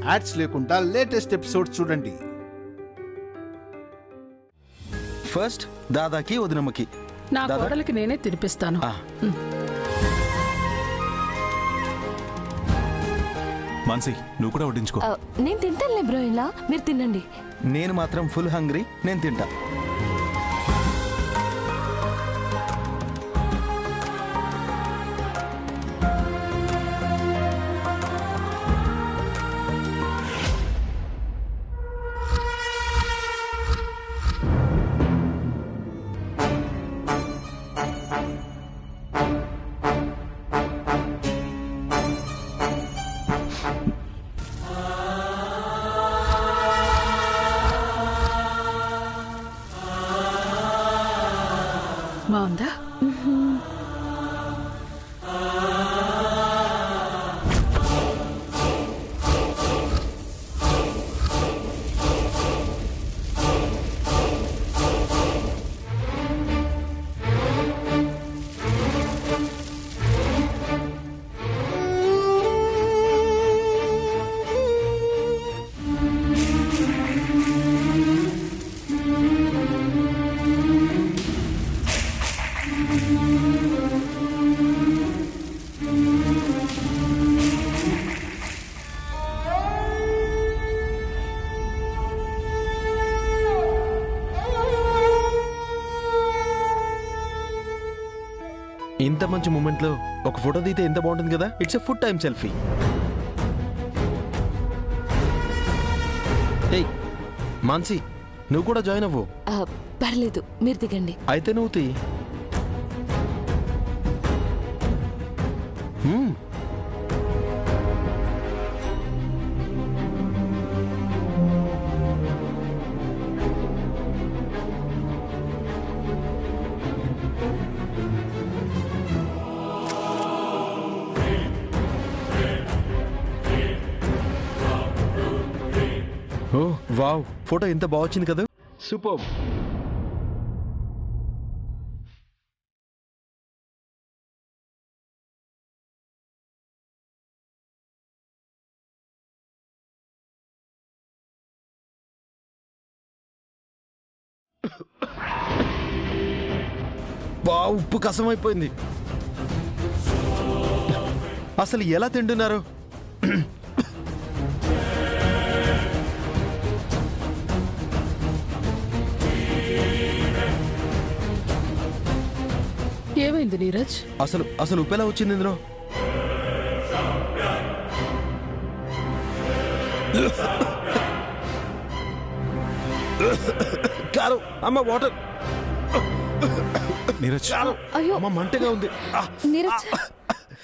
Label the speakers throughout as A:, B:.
A: Ads లేకుండా latest episode చూడండి.
B: First దాదాకి వదినమ్మకి,
C: నా కోడలికి నేనే తినిపిస్తాను.
D: మాన్సి, నువ్వు కూడా వడ్డించుకో.
E: నేను తింటానులే బ్రో, ఇలా మీరు తినండి.
B: నేను మాత్రం ఫుల్ హంగ్రీ, నేను తింటా.
C: బాగుందా?
B: ఇంత మంచి మూమెంట్ లో ఒక ఫోటో తీతే ఎంత బాగుంటుంది కదా. It's a food time selfie. ఏయ్ మాన్సి, నువ్వు కూడా జాయిన్ అవ్వు.
E: పర్లేదు, మీరు దిగండి.
B: అయితే నువ్వు తీ. ఓ వావ్, ఫోటో ఎంత బాగా వచ్చింది కదా. సూపర్. బా, ఉప్పు కసమైపోయింది. అసలు ఎలా తింటున్నారు?
C: ఏమైంది నీరజ్?
B: అసలు ఉప్పు ఎలా వచ్చింది ఇందులో? కారం. అమ్మ వాటర్.
D: నీరజ్,
E: అయ్యో
B: అమ్మ మంటగా ఉంది.
E: నీరజ్,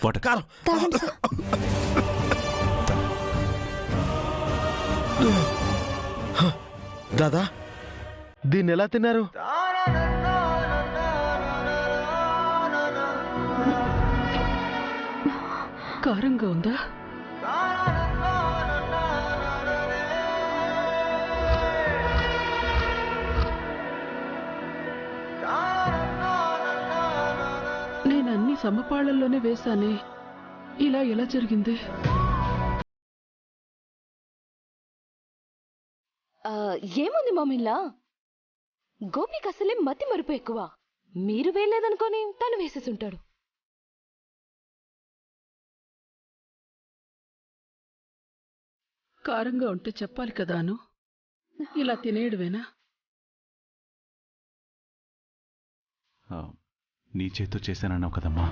D: వాటర్.
B: కారం.
E: తాగండి సార్.
B: దాదా, దీన్ని ఎలా తిన్నారు?
C: కారంగా ఉందా? నేను అన్ని సమపాళ్లలోనే వేశానే, ఇలా ఎలా జరిగింది?
E: ఏముంది మామిల్లా, గోపికి అసలే మతి మరుపు ఎక్కువ. మీరు వేయలేదనుకొని తను వేసేసి ఉంటాడు.
C: కారంగా ఉంటే చెప్పాలి కదాను, ఇలా తినేయడమేనా?
D: నీ చేత్తో చేశానన్నావు కదమ్మా.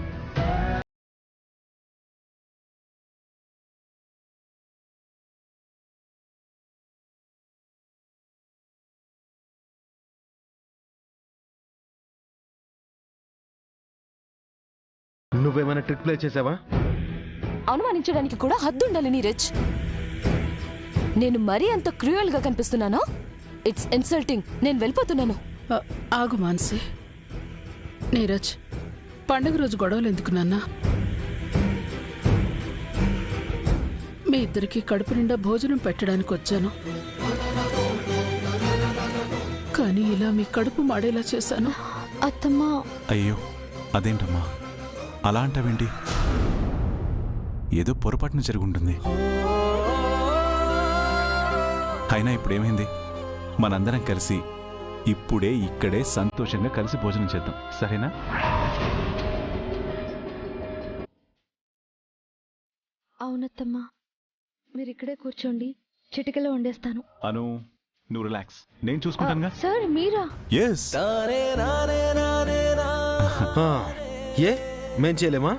B: నువ్వేమైనా ట్రిక్ ప్లే చేసావా?
E: అనుమానించడానికి కూడా హద్దుండాలి నీరజ్. నేను మరీ అంత క్రూయల్ గా కనిపిస్తున్నానా? It's insulting. నేను వెళ్ళిపోతున్నాను.
C: ఆగు మాన్సి. నీరజ్, పండుగ రోజు గొడవలు ఎందుకు నాన్న? మీ ఇద్దరికి కడుపు నిండా భోజనం పెట్టడానికి వచ్చాను, కానీ ఇలా మీ కడుపు మాడేలా చేశాను.
E: అత్తమ్మా.
D: అయ్యో, అదేంటమ్మా అలా అంటావేంటి? ఏదో పొరపాటున జరుగుంటుంది. అయినా ఇప్పుడేమైంది, మనందరం కలిసి ఇప్పుడే ఇక్కడే సంతోషంగా కలిసి భోజనం చేద్దాం, సరేనా?
F: అవునత్తమ్మా, మీరు ఇక్కడే కూర్చోండి, చిటికలో వండేస్తాను.
D: అను, నువ్వు రిలాక్స్, నేను చూసుకుంటానుగా.
F: సార్ మీరా?
D: ఎస్.
B: ఏ మేం చేయలేమా?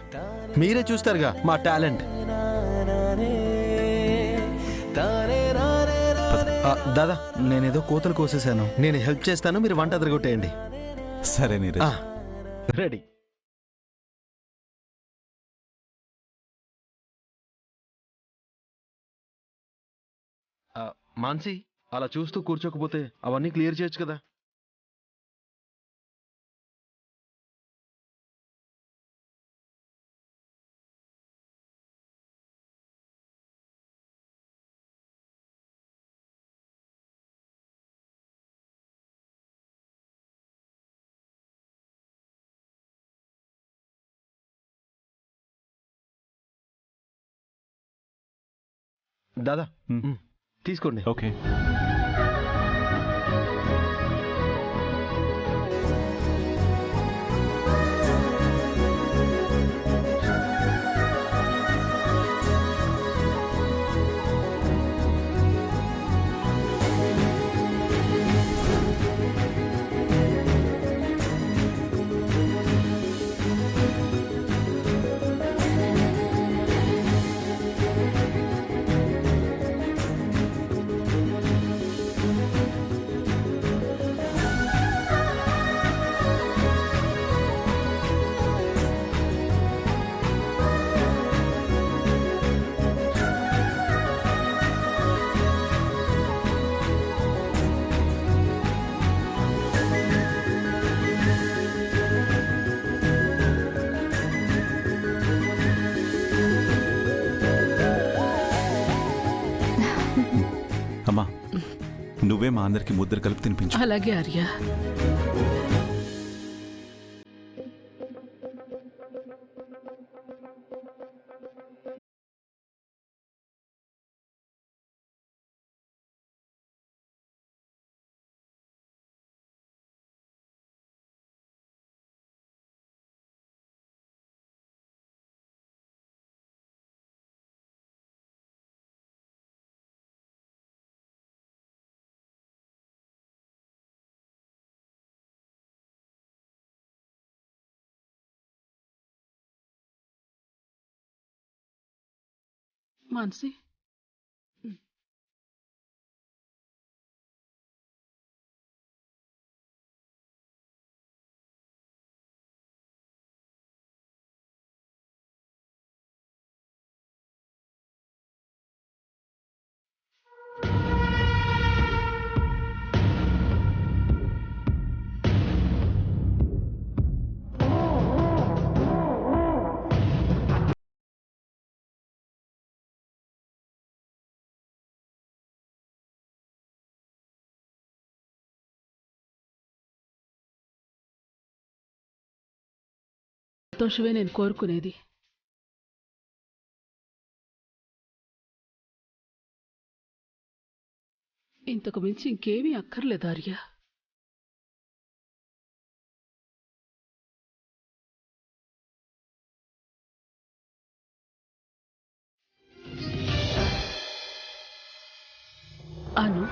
B: మీరే చూస్తారుగా మా టాలెంట్. దాదా, నేనేదో కోతలు కోసేసాను, నేను హెల్ప్ చేస్తాను, మీరు వంట అదరగొట్టేయండి.
D: సరే నీరజ్.
B: రెడీ. మాన్సి, అలా చూస్తూ కూర్చోకపోతే అవన్నీ క్లియర్ చేయొచ్చు కదా. దాదా తీసుకోండి.
D: ఓకే. అమ్మా, నువ్వే మా అందరికి ముద్దరు కలిపి తినిపించు.
C: అలాగే ఆర్య. మాన్సి, సంతోషమే నేను కోరుకునేది. ఇంతకు మించి ఇంకేమీ అక్కర్లేదు ఆర్య. అను,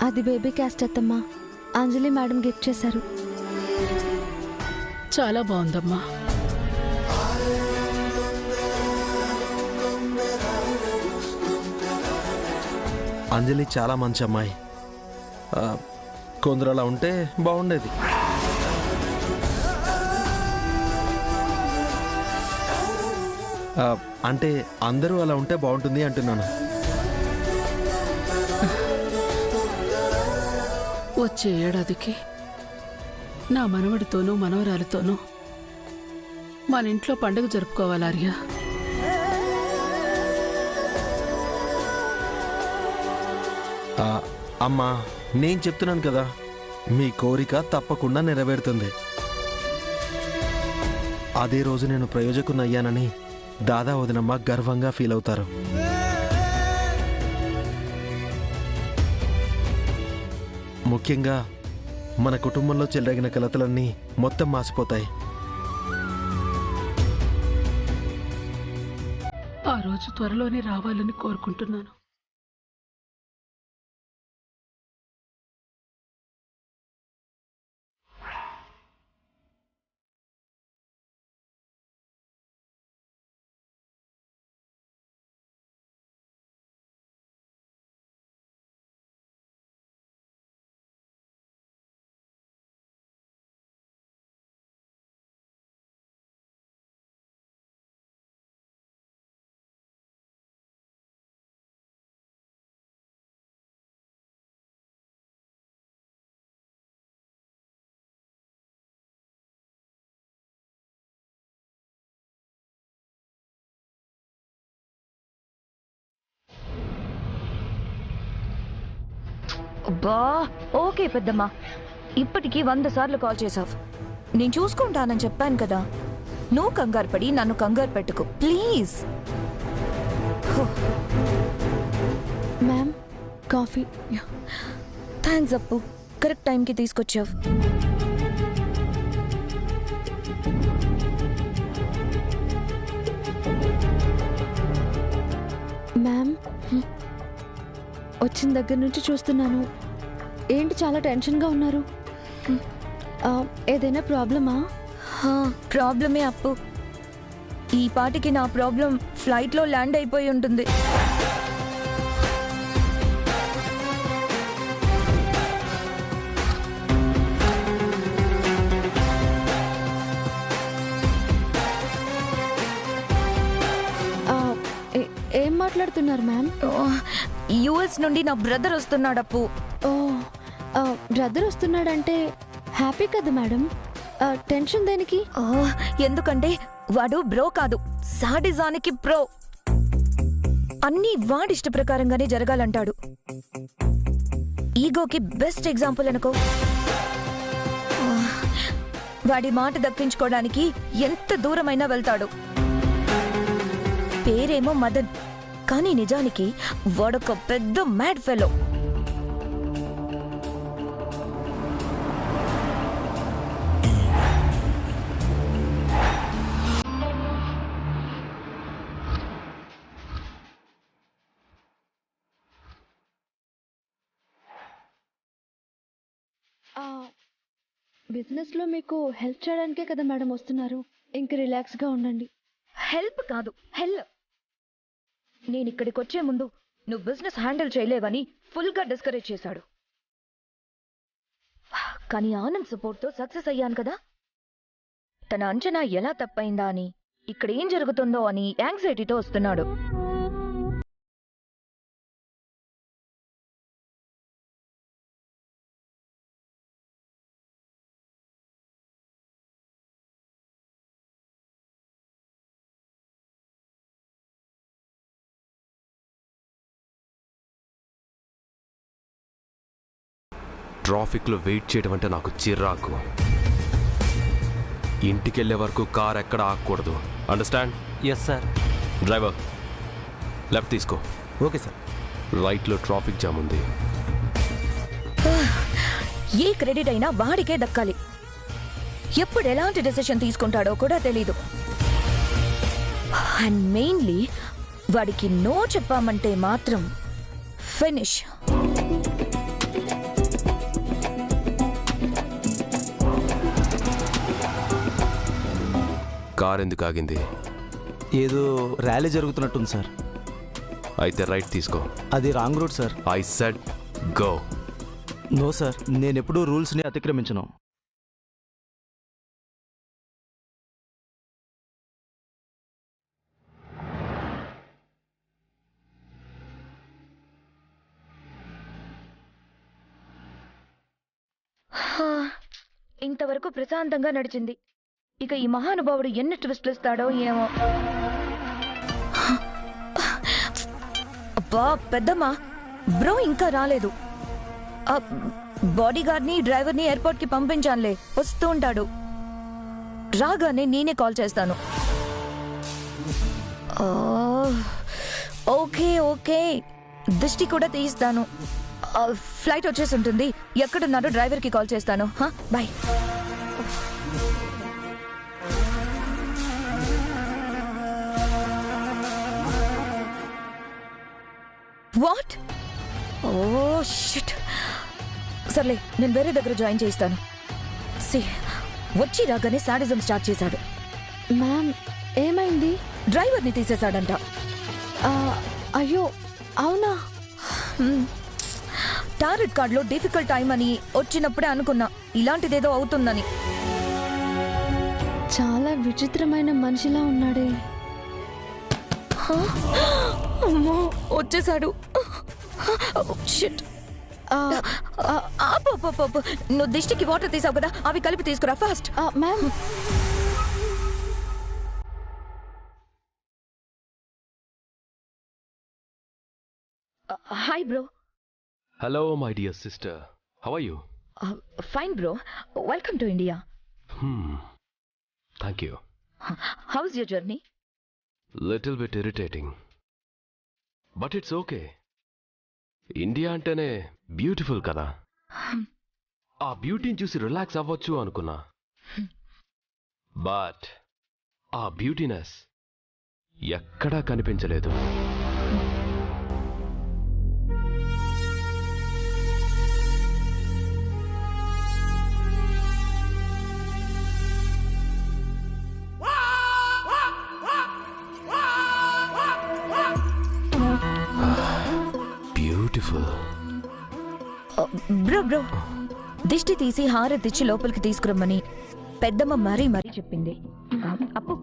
F: అది బేబీ క్యాస్ట్ అత్తమ్మా, అంజలి మేడం గిఫ్ట్ చేశారు.
C: చాలా బాగుందమ్మా.
B: అంజలి చాలా మంచి అమ్మాయి. కొందరు అలా ఉంటే బాగుండేది. అంటే అందరూ అలా ఉంటే బాగుంటుంది అంటున్నాను.
C: వచ్చే ఏడాదికి నా మనవడితోనూ మనవరాలతోనూ మన ఇంట్లో పండుగ జరుపుకోవాలి ఆర్య.
B: అమ్మా, నేను చెప్తున్నాను కదా, మీ కోరిక తప్పకుండా నెరవేరుతుంది. అదే రోజు నేను ప్రయోజకునయ్యానని దాదా వదినమ్మ గర్వంగా ఫీల్ అవుతారు. ముఖ్యంగా మన కుటుంబంలో చెలరేగిన కలతలన్నీ మొత్తం మాసిపోతాయి.
C: ఆ రోజు త్వరలోనే రావాలని కోరుకుంటున్నాను.
G: అబ్బా ఓకే పెద్దమ్మా, ఇప్పటికీ 100 సార్లు కాల్ చేసావు. నేను చూసుకుంటానని చెప్పాను కదా. నువ్వు కంగారు పడి నన్ను కంగారు పెట్టుకో ప్లీజ్.
F: Ma'am coffee.
G: థ్యాంక్స్ అప్పు, కరెక్ట్ టైంకి తీసుకొచ్చావు.
F: మ్యామ్ వచ్చిన దగ్గర నుంచి చూస్తున్నాను, ఏంటి చాలా టెన్షన్గా ఉన్నారు? ఏదైనా ప్రాబ్లమా?
G: ప్రాబ్లమే అప్పు. ఈ పాటికి నా ప్రాబ్లం ఫ్లైట్లో ల్యాండ్ అయిపోయి ఉంటుంది.
F: ఏం మాట్లాడుతున్నారు మ్యామ్?
G: యుఎస్ నుండి నా బ్రదర్ వస్తున్నాడు అప్పు.
F: ఓ బ్రదర్ వస్తున్నాడంటే హ్యాపీ కదా మేడం, టెన్షన్ దేనికి?
G: ఎందుకంటే వాడు బ్రో కాదు, సాడిజానికి ప్రో. అన్నీ వాడిష్ట ప్రకారంగానే జరగాలంటాడు. ఈగోకి బెస్ట్ ఎగ్జాంపుల్ అనుకో. వాడి మాట దక్కించుకోవడానికి ఎంత దూరమైనా వెళ్తాడు. పేరేమో మదన్, కానీ నిజానికి వాడొక పెద్ద మ్యాడ్ ఫెలో.
F: బిజినెస్లో మీకు హెల్ప్ చేయడానికే కదా మేడం వస్తున్నారు, ఇంక రిలాక్స్గా ఉండండి.
G: హెల్ప్ కాదు హెల్. నేను ఇక్కడికి వచ్చే ముందు నువ్వు బిజినెస్ హ్యాండిల్ చేయలేవని ఫుల్గా డిస్కరేజ్ చేశాడు. కానీ ఆనంద్ సపోర్ట్తో సక్సెస్ అయ్యాను కదా. తన అంచనా ఎలా తప్పైందా అని, ఇక్కడ ఏం జరుగుతుందో అని యాంగ్జైటీతో వస్తున్నాడు.
H: ట్రాఫిక్లో వెయిట్ చేయడం అంటే నాకు చిరాకు. ఇంటికి వెళ్ళే వరకు కార్ ఎక్కడ ఆగకూడదు. Understand?
I: Yes sir.
H: Driver left తీసుకో.
I: Okay sir.
H: రైట్లో ట్రాఫిక్ జామ్ ఉంది.
G: ఏ క్రెడిట్ అయినా వాడికే దక్కాలి. ఎప్పుడు ఎలాంటి డెసిషన్ తీసుకుంటాడో కూడా తెలీదు. అండ్ మెయిన్లీ వాడికి నో చెప్పామంటే మాత్రం ఫినిష్.
H: కార్ ఎందుకు ఆగింది?
I: ఏదో ర్యాలీ జరుగుతున్నట్టుంది సార్.
H: అయితే రైట్ తీసుకో.
I: అది wrong route sir.
H: I said go.
I: No sir, నేను ఎప్పుడూ రూల్స్ని అతిక్రమించను.
G: ఇంతవరకు ప్రశాంతంగా నడిచింది. ఇక ఈ మహానుభావుడు ఎన్ని ట్విస్టులు ఇస్తాడో ఏమో. అబ్బా పెద్దమ్మా, బ్రో ఇంకా రాలేదు. బాడీ గార్డ్ని డ్రైవర్ని ఎయిర్పోర్ట్కి పంపించానులే, వస్తూ ఉంటాడు. రాగానే నేనే కాల్ చేస్తాను. ఓకే ఓకే, దిష్టి కూడా తీయిస్తాను. ఫ్లైట్ వచ్చేసి ఉంటుంది. ఎక్కడున్నారో డ్రైవర్కి కాల్ చేస్తాను. బాయ్. వాట్? Oh shit. సర్లే, నేను వేరే దగ్గర జాయిన్ చేయిస్తాను. వచ్చి రాగానే సాడిజం స్టార్ట్ చేశాడు.
F: మ్యామ్, ఏమైంది?
G: డ్రైవర్ని తీసేశాడంట.
F: అయ్యో, అవునా?
G: టారెట్ కార్డులో డిఫికల్ట్ టైం అని వచ్చినప్పుడే అనుకున్నా ఇలాంటిదేదో అవుతుందని.
F: చాలా విచిత్రమైన మనిషిలా ఉన్నాడే.
G: అమ్మో, వచ్చేసాడు. షిట్. నువ్వు దిష్టికి వాటర్ తీసావు కదా, అవి కలిపి తీసుకురా fast.
F: Ma'am,
G: hi bro.
H: Hello my dear sister, how are you?
G: Fine bro, welcome to India.
H: Thank you.
G: How's your journey?
H: Little bit irritating, but it's okay. India అంటేనే బ్యూటిఫుల్ కదా. ఆ బ్యూటీని చూసి రిలాక్స్ అవ్వచ్చు అనుకున్నా, బట్ ఆ beautiness ఎక్కడా కనిపించలేదు.
G: Bro, దిష్టి తీసి హారతిచ్చి లోపలికి తీసుకురమ్మని పెద్దమ్మ మరీ చెప్పింది. అప్పు.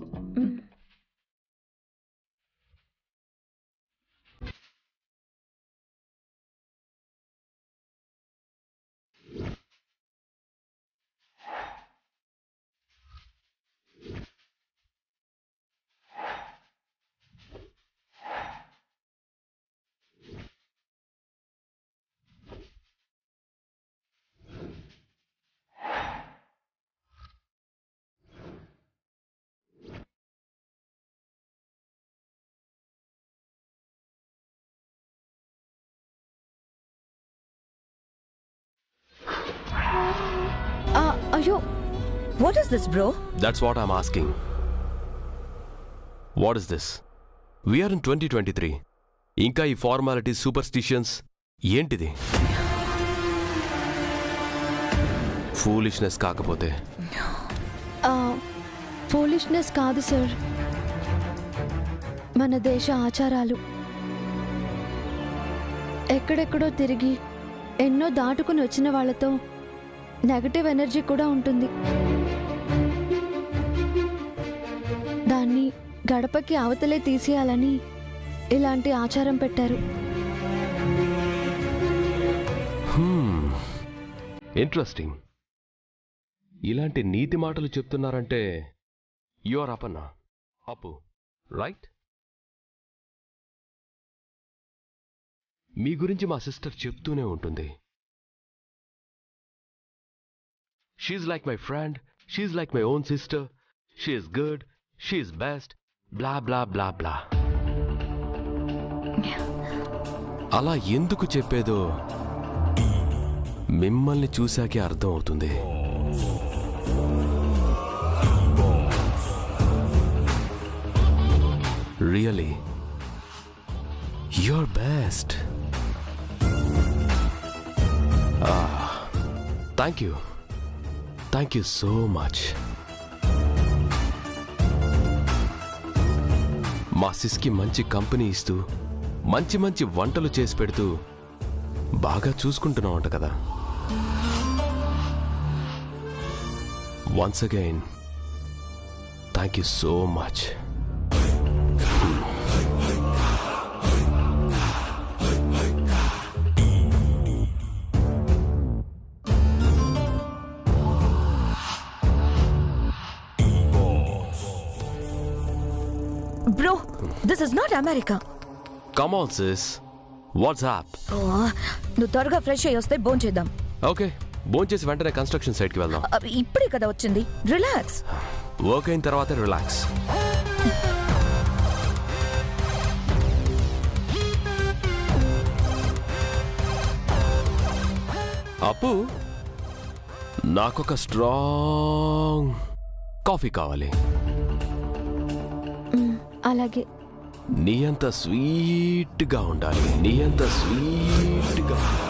F: అయ్యో,
G: what is this bro?
H: That's what I'm asking. What is this? We are in 2023. ఇంకా ఈ ఫార్మాలిటీస్, సూపర్స్టిషన్స్ ఏంటిది? ఫూలిష్నెస్ కాకపోతే?
F: ఫూలిష్నెస్ కాదు సార్, మన దేశ ఆచారాలు. ఎక్కడెక్కడో తిరిగి ఎన్నో దాటుకుని వచ్చిన వాళ్ళతో నెగటివ్ ఎనర్జీ కూడా ఉంటుంది. దాన్ని గడపకి అవతలే తీసేయాలని ఇలాంటి ఆచారం పెట్టారు.
H: ఇంట్రెస్టింగ్. ఇలాంటి నీతి మాటలు చెప్తున్నారంటే యు ఆర్ అప్పు, రైట్? మీ గురించి మా సిస్టర్ చెప్తూనే ఉంటుంది. She's like my friend, she's like my own sister, she is good, she is best, blah blah blah blah. అలా ఎందుకు చెప్పేదో మిమ్మల్ని చూశాకే అర్థం అవుతుంది. Really, you're best. Thank you. Thank you so much. మా సిస్కి మంచి కంపెనీ ఇస్తూ మంచి మంచి వంటలు చేసి పెడుతూ బాగా చూసుకుంటున్నావంట కదా. Once again thank you so much.
G: Bro, this is not America.
H: Come on sis, what's up?
G: నువ్వు త్వరగా ఫ్రెష్ అయ్యి వస్తే భోంచేద్దాం.
H: ఓకే, భోంచేసి వెంటనే కన్స్ట్రక్షన్ సైట్కి వెళ్దాం.
G: ఇప్పుడే కదా వచ్చింది, రిలాక్స్.
H: వర్క్ అయిన తర్వాత రిలాక్స్. అప్పు, నాకొక స్ట్రాంగ్ కాఫీ కావాలి.
F: అలాగే.
H: నీ అంత స్వీట్గా ఉండాలి, నీ అంత స్వీట్గా.